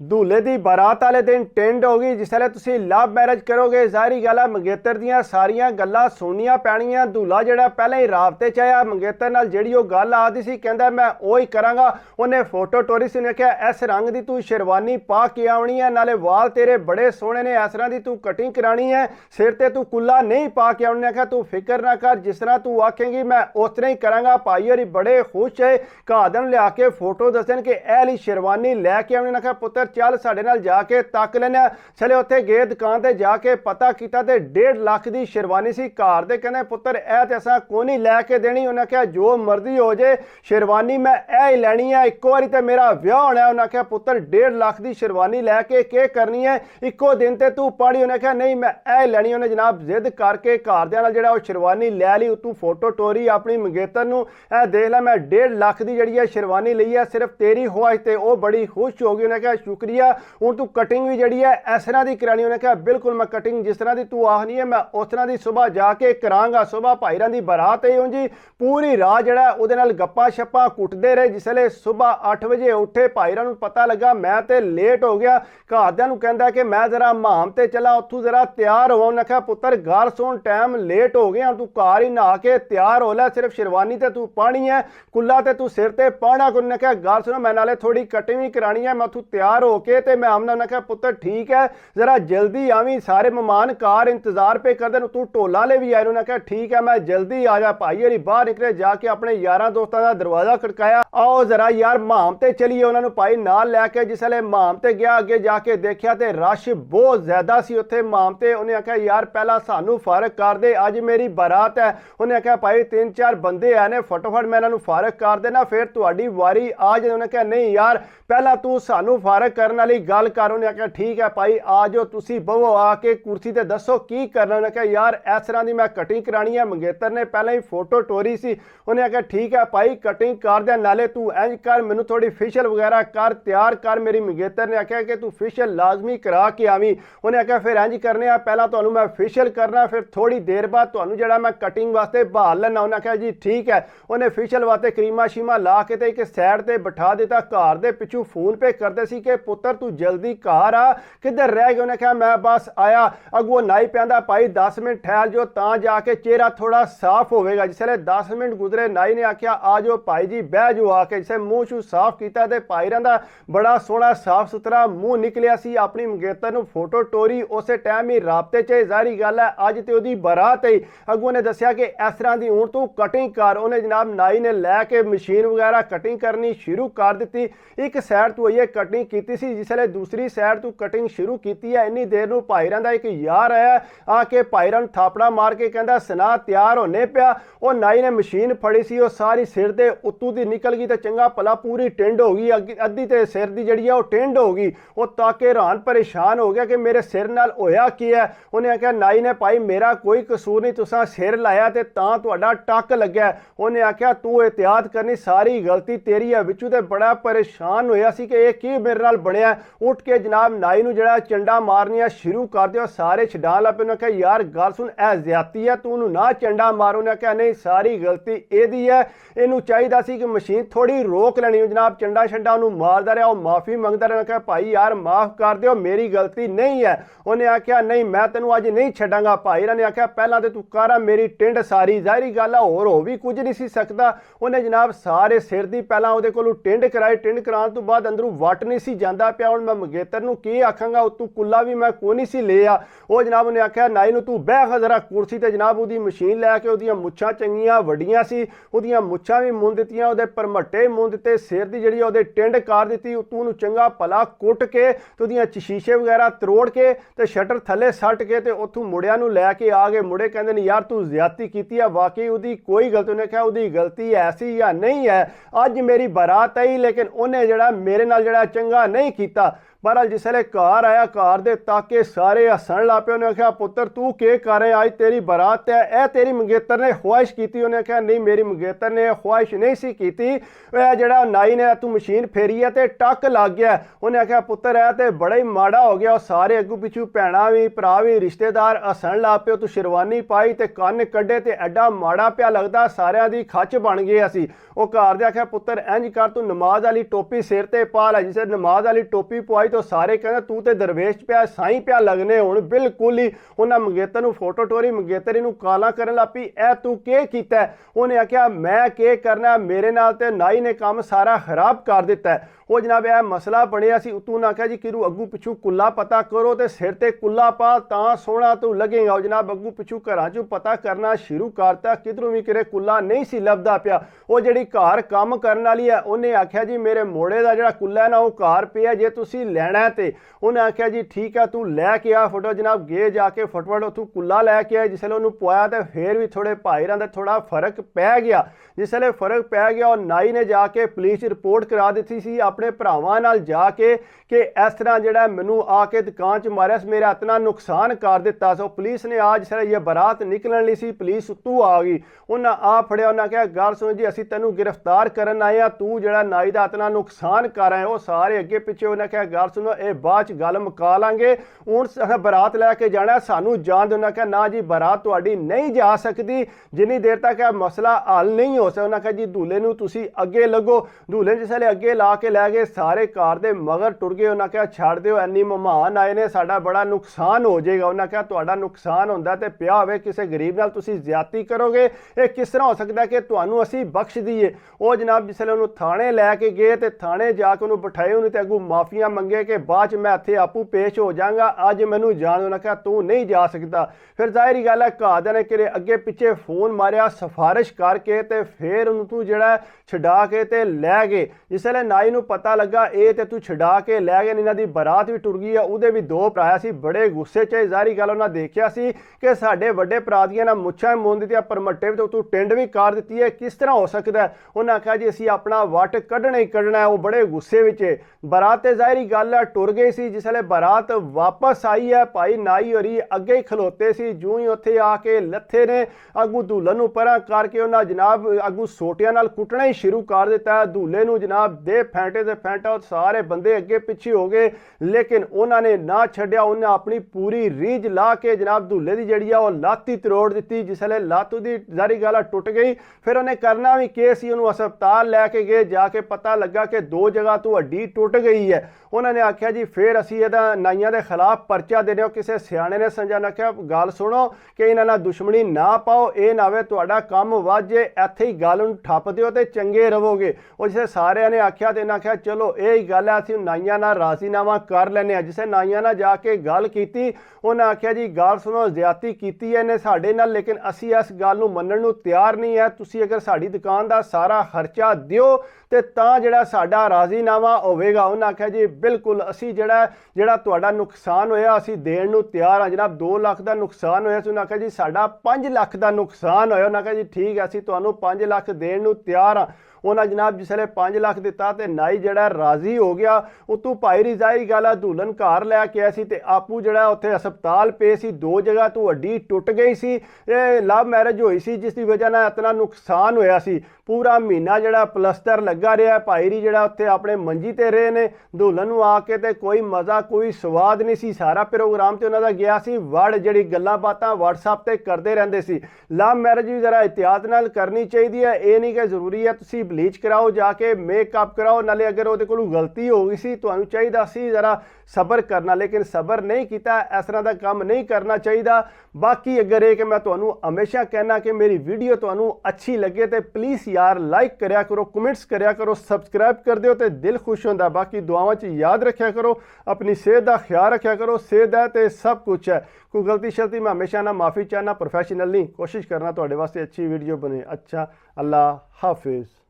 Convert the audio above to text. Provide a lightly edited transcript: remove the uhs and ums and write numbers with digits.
दूल्हे की बारात वाले दिन टेंड होगी जिसले तुसी लव मैरिज करोगे। जाहिर गल है मंगेतर दियां सारियां गल्लां सुननियां पैणियां। दूल्हा जिहड़ा पहले ही राबते च आया मंगेतर नाल जिहड़ी ओह गल आखदी सी, कहंदा मैं ओही करांगा। उन्हें फोटो टोरी सी, उन्हें कहा इस रंग दी तू शेरवानी पा के आवनी है, नाले वाल तेरे बड़े सोहणे ने, इस तरह दी तू कटिंग करानी है, सिर ते तू कुल्ला नहीं पा के आवनी। आख्या तू फिक्र ना कर, जिस तरह तू आखेंगी मैं उस तरह ही करांगा। भाई होरी बड़े खुश है, घादन लिया के फोटो दसन कि एह वाली शेरवानी लैके आवनी। आख्या पुत्र चल साडे नाल जाके तक लेने। चले उत्थे गए दुकान ते जाके पता किया ते 1.5 लाख की शेरवानी सी। घर दे कहंदे पुत्र ऐ ते असां कोई नहीं लैके देनी। उन्हें आख्या जो मर्जी हो जाए शेरवानी मैं ऐ ही लैनी है, इक्को बारी ते मेरा विआह होना है। उन्हें आख्या पुत्र 1.5 लाख की शेरवानी लैके के करनी है, इक्को दिन ते तू पढ़ी। उन्हें आख्या नहीं मैं ऐ ही लैनी। उन्हें जनाब जिद करके घरदियां नाल जिहड़ा शेरवानी लै ली। तू फोटो टोरी अपनी मंगेतर नूं, ऐ देख लै मैं 1.5 लाख की जिहड़ी है शेरवानी लई है, सिर्फ तेरी ख्वाहिश ते ओह बड़ी खुश हो गई। उन्हें कहा शुक्रिया, हुण तू कटिंग भी जिहड़ी है इस तरह की करानी। उन्हें कहा बिल्कुल मैं कटिंग जिस तरह की तू आखनी है मैं उस तरह की सुबह जाके करांगा। सुबह भाईरां दी बारात है जी, पूरी रात जिहड़ा उहदे नाल गप्पां शप्पां कुटदे रहे। जिसले सुबह 8 बजे उठे भाईरां नूं पता लगा मैं ते लेट हो गया। घरदियां नूं कहंदा कि मैं जरा म्हाम ते चला, उत्थों जरा तैयार हो। उन्हें कहा पुत्र घर सुन टाइम लेट हो गया, तू घर ही नहा के तैयार हो लै, सिर्फ शेरवानी ते तू पानी है, कुल्ला ते तू सिर ते पाना। उन्हें कहा घर सुनो मैं नाले थोड़ी कटिंग भी करानी है, मैं उत्थों तैयार होके ते मैं आमना। उन्हें कहा पुत्र ठीक है जरा जल्दी आवी, सारे मेहमान कार इंतजार पे कर देन, तू ढोला ले भी आए। उन्हें कहा ठीक है मैं जल्दी आ जा। भाई होरी बाहर निकले, जाके अपने यारां दोस्तां दा दरवाजा खड़काया, आओ जरा यार म्हाम ते चलिए। उन्होंने भाई नाल लैके जिसले म्हाम ते गया, अगे जाके देखा तो रश बहुत ज्यादा सी उत्थे म्हाम ते। उन्हें आख्या यार पहला सानू फारग कर दे, अज मेरी बारात है। उन्हें आख्या भाई 3-4 बंदे आए ने, फटोफट मैं इन्होंने फारग कर देना फिर तुहाडी वारी आ जाए। उन्हें कहा नहीं यार पहला तू सानू फारग करने वाली गल कर। उन्हें आख्या ठीक है भाई आ जाओ तुसी बवो आके कुर्सी ते दसो की करना। उन्हें कहा यार इस तरह की मैं कटिंग करानी है, मंगेतर ने पहले ही फोटो टोरी सी। उन्हें आख्या ठीक है भाई कटिंग कर दे, नाले तू इंज कर मैनू थोड़ी फेशियल वगैरह कर तैयार कर। मेरी मंगेतर ने आख्या कि तू फेशियल लाजमी करा के आवी। उन्हें आख्या फिर इंज करने आ, पहला तुहानू मैं फेशियल करना, फिर थोड़ी देर बाद तुहानू जिहड़ा मैं कटिंग वास्ते बहाल लेना। उन्हें आख्या जी ठीक है। उन्हें फेशियल वास्ते क्रीमा शीमा ला के ते एक साइड ते बिठा दिता। घर दे पिछू फोन पे करते सी कि पुत्र तू जल्दी घर आ, किधर रह गए। उन्हें कहा मैं बस आया। अगुओ नाई कहंदा भाई 10 मिनट ठहर जो तां जाके चेहरा थोड़ा साफ होवेगा। जिसले 10 मिनट गुजरे नाई ने आख्या आ जाओ भाई जी बह जो आके। जिसे मूँह शू साफ किया तो भाईरां दा बड़ा सोहना साफ सुथरा मुँह निकलिया सी। अपनी मंगेतर नूं फोटो टोरी, उस टाइम ही राबते च। जाहिर गल है अज तो उहदी बारात है। अगुओ ने दस्सिया कि इस तरह की हुण तू कटिंग कर। उन्हें जनाब नाई ने लैके मशीन वगैरह कटिंग करनी शुरू कर दी। एक साइड तू ये कटिंग की सी, जिसले दूसरी साइड तू कटिंग शुरू की है। इन्नी देर नूं भाईरां दा एक यार आया, आके भाईरां नूं थापड़ा मार के कहंदा सना तैयार होने पिया। वो नाई ने मशीन फड़ी सी, वो सारी सिर दे उत्तों दी निकल गई तो चंगा भला पूरी टिंड हो गई। अद्धी ते सिर दी जिहड़ी है वो टिंड हो गई। वो ताके हैरान परेशान हो गया कि मेरे सिर नाल होया की है। उन्हें आख्या नाई ने भाई मेरा कोई कसूर नहीं, तुसां सिर लाया ते तां तुहाडा टक लग्या। उन्हें आख्या तू एहतियात करनी, सारी गलती तेरी है। विचू ते बड़ा परेशान होया सी कि यह की मेरे नाल बनिया। उठ के जनाब नाई नूं जिहड़ा चंडा मारनिया शुरू कर दिया। सारे छडाण लग पे। उन्हें आख्या यार गल सुन ऐ ज्यादती है, तू ना चंडा मार। उन्हें आख्या नहीं सारी गलती एदी है, इनू चाहिदा सी कि मशीन थोड़ी रोक लेनी। जनाब चंडा छंडा उन्होंने मारदा रहा, वो माफ़ी मंगदा रहा। आख्या भाई यार माफ़ कर दिओ मेरी गलती नहीं है। उन्हें आख्या नहीं मैं तेनू अज नहीं छड्डांगा। भाईरां ने आख्या पहला तो तू कर मेरी टिंड सारी, जाहिर गल है होर हो भी कुछ नहीं सी सकदा। उन्हें जनाब सारे सिर दी पहला उहदे कोलों टिंड कराई। टिंड कराउण तो बाद अंदरों वट नहीं सी जांदा पिया। हुण मैं मंगेतर नूं की आखांगा, उत्तों कुल्ला भी मैं कोई नहीं सी लिया। वो जनाब उन्हें आख्या नाई नूं तू बह जरा कुर्सी ते। जनाब उहदी मशीन लैके उहदियां मुच्छां चंगियां वड्डियां सी, उहदियां मुच्छां भी मुंन दित्तियां, उहदे परमट्टे मुंन दित्ते, सिर दी जिहड़ी उहदे टिंड कर दित्ती। उत्तों उहनूं चंगा भला कुट के ते उहदियां शीशे वगैरह तरोड़ के ते शटर थल्ले सट के ते उत्थों मुड़ियां नूं लैके आ गए। मुड़े कहंदे ने यार तू ज्यादती कीती है, वाकई उहदी कोई गलती। उन्हें कहा उहदी गलती ऐसी या नहीं है, अज मेरी बारात आई लेकिन उन्हें जिहड़ा मेरे नाल जिहड़ा चंगा नहीं कीता। बहरहाल जिसले घर आया घर दे ताके सारे हसन ला पे। उन्हें आख्या पुत्र तू के कर रहे, अज तेरी बारात है, ए तेरी मंगेतर ने ख्वाहिश की। उन्हें आख्या नहीं मेरी मंगेतर ने ख्वाहिश नहीं सी की, जिहड़ा नाई ने तू मशीन फेरी है ते टक लग गया। उन्हें आख्या पुत्र है तो बड़ा ही माड़ा हो गया। सारे अगू पिछू भैणा भी भरा भी रिश्तेदार हसन ला पे। तू शेरवानी पाई ते कन्न कड्डे ते एडा माड़ा पिया लगदा, सारियां दी खच बन गई असी। वो घर दे आख्या पुत्र इंज कर तू नमाज वाली टोपी सिर ते पा लै। जिसे नमाज वाली टोपी पवाई तो सारे कहते तू तो दरवेश पिया साई पिया लगने हुण बिल्कुल ही। उन्हें मंगेतर नूं फोटो टोरी, मंगेतर इहनूं गालां करन लग पई, ए तू के कीता है? उन्हें आख्या मैं के करना, मेरे नाल ते नाई ने काम सारा खराब कर दिता है। वो जनाब यह मसला बनिया सी। तू ना आख्या जी कि अगू पिछू कुल्ला पता करो तो सिर ते कुल्ला पा तां सोहना तू लगेगा। जनाब अगू पिछू घरां चों पता करना शुरू करता, किधरों भी किरे कुल्ला नहीं सी लभदा पिया। वो जिहड़ी घर काम करन वाली है उन्हें आख्या जी मेरे मोड़े का जिहड़ा कुल्ला है ना वो घर पिया, जे तुसीं लैणा ते। उन्हें आख्या जी ठीक है तू लैके आ फोटो। जनाब गे जाके फटफट उतों कुल्ला लैके आए। जिसले उन्होंने पवाया तो फिर भी थोड़े भाई रहा थोड़ा फर्क पै गया। जिसले फर्क पै गया और नाई ने जाके पुलिस रिपोर्ट करा दी सी अपने भरावां नाल जाके कि इस तरह जिहड़ा मैनू आके दुकान च मारिया, मेरा इतना नुकसान कर दिता। सो पुलिस ने आज जिसले ये बारात निकलण लई सी पुलिस उत्तों आ गई। उन्हें आ फड़िया, उन्हें कहा गल सुन जी असीं तैनूं गिरफ्तार करन आए आ, तू जिहड़ा नाई दा इतना नुकसान कर आए। वो सारे अगे पिछे उन्हें कहा गल सुनो ये बाद च गल मुका लांगे, हुण असीं बारात लैके जाना, सानू जान दो। उन्हें कहा ना जी बारात तुहाडी नहीं जा सकती जिन्नी देर तक यह मसला हल नहीं हो सकता। उन्हें कहा जी दूल्हे नूं तुसीं अगे लगो। दूल्हे जिसले अगे ला के लै गए सारे कार दे मगर टुर गए। उन्हें कहा छड़ दिओ, इन्नी मेहमान आए ने, साडा बड़ा नुकसान हो जाएगा। उन्हें कहा तुहाडा नुकसान हुंदा ते पिया होवे, किसी गरीब नाल तुसीं ज्यादती करोगे, ये किस तरह हो सकता है कि तुहानूं असीं बख्श दईए। वो जनाब जिसले उन्होंने थाने लैके गए तो थाने जाके उन्होंने बिठाए, उन्हें तो अगू माफिया मंगे कि बाद च मैं इत्थे आपू पेश हो जाऊंगा, अज मैनू जान। उन्हें कहा तू नहीं जा सकता। फिर जाहिर गल है घरदे ने किरे अगे पिछे फोन मारिया सिफारिश करके ते फिर उन्होंने तू जिहड़ा छड़ा के ते लै गए। जिसले नाई नूं पता लगा ये तो तू छड़ा के लै गए, इन्हां दी बारात भी टुर गई है। उहदे भी दो भरा सी, बड़े गुस्से च जाहिर गल उन्हें देखिया सी कि साडे वड्डे भरा दियां ना मुच्छां मुंन दित्तियां, परमट्टे भी तो तू टिंड भी कर दित्ती है, किस तरह हो सकता है? उन्हें आख्या जी असीं अपना वट कड्ढना ही कड्ढना है। वो बड़े गुस्से विच बारात ते जाहिर गल है टुर गई सी। जिसले बारात वापस आई है भाई नाई होरी अगे ही खलोते सी, जूं ही उत्थे आके लथे ने अगू दूल्हे नूं परां करके उन्हें जनाब अगू सोटियां नाल कुटना ही शुरू कर दिता। दूल्हे नूं जनाब दे फैंटे ते फैंटा, सारे बंदे अगे पिछे हो गए लेकिन उन्होंने ना छड्डिया। उन्हें अपनी पूरी रीझ ला के जनाब दूल्हे की जिहड़ी आ लत्त ही तरोड़ दी। जिसले लत्त दी जारी गल टुट गई फिर उन्हें करना भी के सी, उन्होंने अस्पताल लैके गए, जाके पता लगा कि दो जगह तो हड्डी टुट गई है। उन्होंने आख्या जी फिर असीं इहदा नाइयां दे खिलाफ परचा देने। किसी सियाणे ने समझाना आख्या गल सुनो कि इन्हां नाल दुश्मनी ना पाओ, ये ना होवे तुहाडा काम वध जे, इत्थे ही गल नूं ठप दिओ ते चंगे रवोगे। और जिसे सारिਆਂ ने आख्या तो इन्हें आख्या चलो यही गल है असीं नाइयां नाल राजीनामा कर लैने। जिसे नाइयां नाल जाके गल कीती उन्हें आख्या जी गल सुनो ज्यादती कीती है इन्हें साडे नाल, लेकिन असीं इस गल नूं मन्नण नूं तैयार नहीं है। तुसीं अगर साडी दुकान दा सारा खर्चा दिओ ते तां जिहड़ा साडा राजीनामा होवेगा। उन्हें आख्या जी बिल्कुल असीं जिहड़ा तुहाडा नुकसान होया असीं देण नूं तैयार हां। जनाब 2 लाख का नुकसान होया, उन्हें आख्या जी साडा 5 लाख का नुकसान होया। उन्हें आख्या जी ठीक है असीं तुहानूं 5 लाख देण नूं तैयार हां। उन्हें जनाब जिसले 5 लाख दिता तो नाई जड़ा राजी हो गया। उतों भाई रिजाई गल है दुल्हन घर लैके आया सी ते आपू जड़ा उत्थे अस्पताल पे सी, 2 जगह तो हड्डी टुट गई सी। ये लव मैरिज हुई सी जिसकी वजह नाल इतना नुकसान होया सी। पूरा महीना जड़ा प्लस्तर लगा रहा। भाई री जड़ा उत्थे अपने मंजी ते रहे ने, दुल्हन नूं आके ते कोई मज़ा कोई स्वाद नहीं सी। सारा प्रोग्राम तो उन्होंने गया सी वड़ जड़ी गल्लां बातां व्हाट्सएप ते करते रहंदे सी। लव मैरिज भी जरा एहतियात नाल करनी चाहिए है। ये नहीं कि जरूरी है तुसीं ब्लीच कराओ जाके मेकअप कराओ, नाले अगर वो कोलों गलती हो गई सी तुहानूं चाहिए सी जरा सबर करना, लेकिन सबर नहीं किया। इस तरह का काम नहीं करना चाहिए। बाकी अगर ये कि मैं तुहानूं हमेशा कहना कि मेरी वीडियो तुहानूं अच्छी लगे तो प्लीज़ यार लाइक करया करो, कमेंट्स करया करो, सबसक्राइब कर दिओ तो दिल खुश होंदा। बाकी दुआवां च याद रखा करो, अपनी सेहत का ख्याल रखा करो। सेहत है तो सब कुछ है। कोई गलती शलती मैं हमेशा ना माफ़ी चाहना, प्रोफैशनल नहीं कोशिश करना तुहाडे वास्ते अच्छी वीडियो बने। अच्छा, अल्लाह हाफिज़।